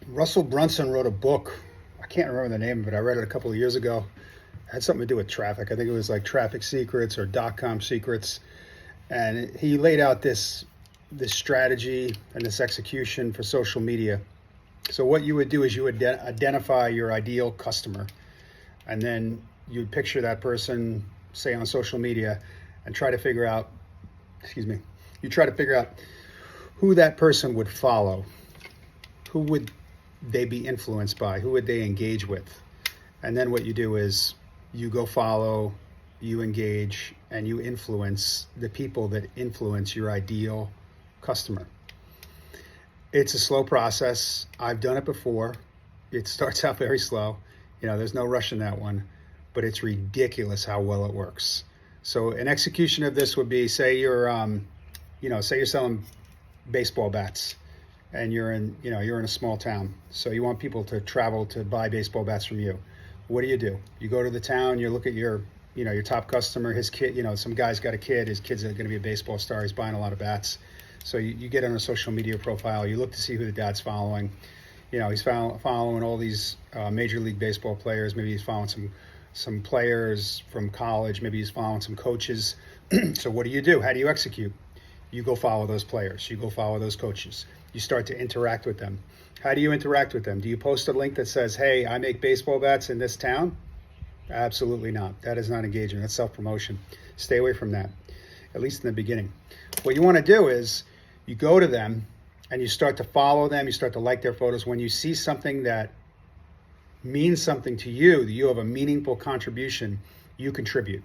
Russell Brunson wrote a book. I can't remember the name of it. I read it a couple of years ago. It had something to do with traffic. I think it was like Traffic Secrets or .com Secrets. And he laid out this strategy and this execution for social media. So what you would do is you would identify your ideal customer, and then you would picture that person, say on social media, and try to figure out, you try to figure out who that person would follow, who would they be influenced by, who would they engage with. And then what you do is you go follow, you engage, and you influence the people that influence your ideal customer. It's a slow process. I've done it before. It starts out very slow. There's no rush in that one, but it's ridiculous how well it works. So an execution of this would be, say you're selling baseball bats, and you're in a small town. So you want people to travel to buy baseball bats from you. What do? You go to the town, you look at your top customer, his kid, some guy's got a kid, his kid's going to be a baseball star, he's buying a lot of bats. So you get on a social media profile, you look to see who the dad's following. He's following all these Major League Baseball players. Maybe he's following some players from college. Maybe he's following some coaches. So what do? How do you execute? You go follow those players. You go follow those coaches. You start to interact with them. How do you interact with them? Do you post a link that says, hey, I make baseball bats in this town? Absolutely not. That is not engagement. That's self-promotion. Stay away from that, at least in the beginning. What you want to do is you go to them and you start to follow them. You start to like their photos. When you see something that means something to you, that you have a meaningful contribution, you contribute.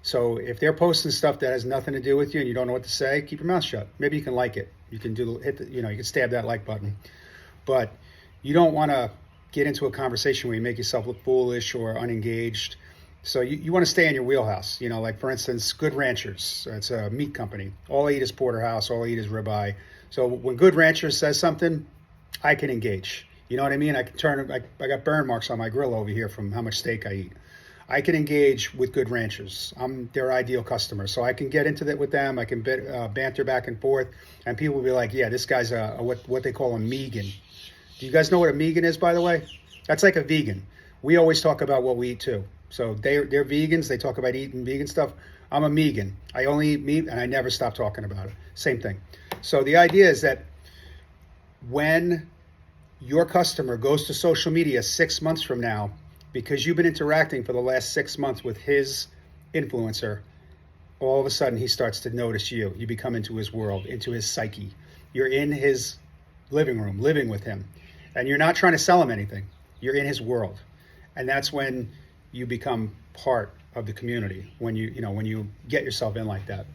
So if they're posting stuff that has nothing to do with you and you don't know what to say, keep your mouth shut. Maybe you can like it. You can you can stab that like button. But you don't want to get into a conversation where you make yourself look foolish or unengaged. So you want to stay in your wheelhouse. Like for instance, Good Ranchers. It's a meat company. All I eat is porterhouse. All I eat is ribeye. So when Good Ranchers says something, I can engage. You know what I mean? I can turn. I got burn marks on my grill over here from how much steak I eat. I can engage with Good Ranchers. I'm their ideal customer. So I can get into that with them. I can banter back and forth. And people will be like, yeah, this guy's what they call a Megan. Do you guys know what a Megan is, by the way? That's like a vegan. We always talk about what we eat too. So they're vegans. They talk about eating vegan stuff. I'm a Megan. I only eat meat and I never stop talking about it. Same thing. So the idea is that when your customer goes to social media 6 months from now, because you've been interacting for the last 6 months with his influencer, all of a sudden he starts to notice you. You become into his world, into his psyche. You're in his living room, living with him. And you're not trying to sell him anything. You're in his world. And that's when you become part of the community, when you get yourself in like that.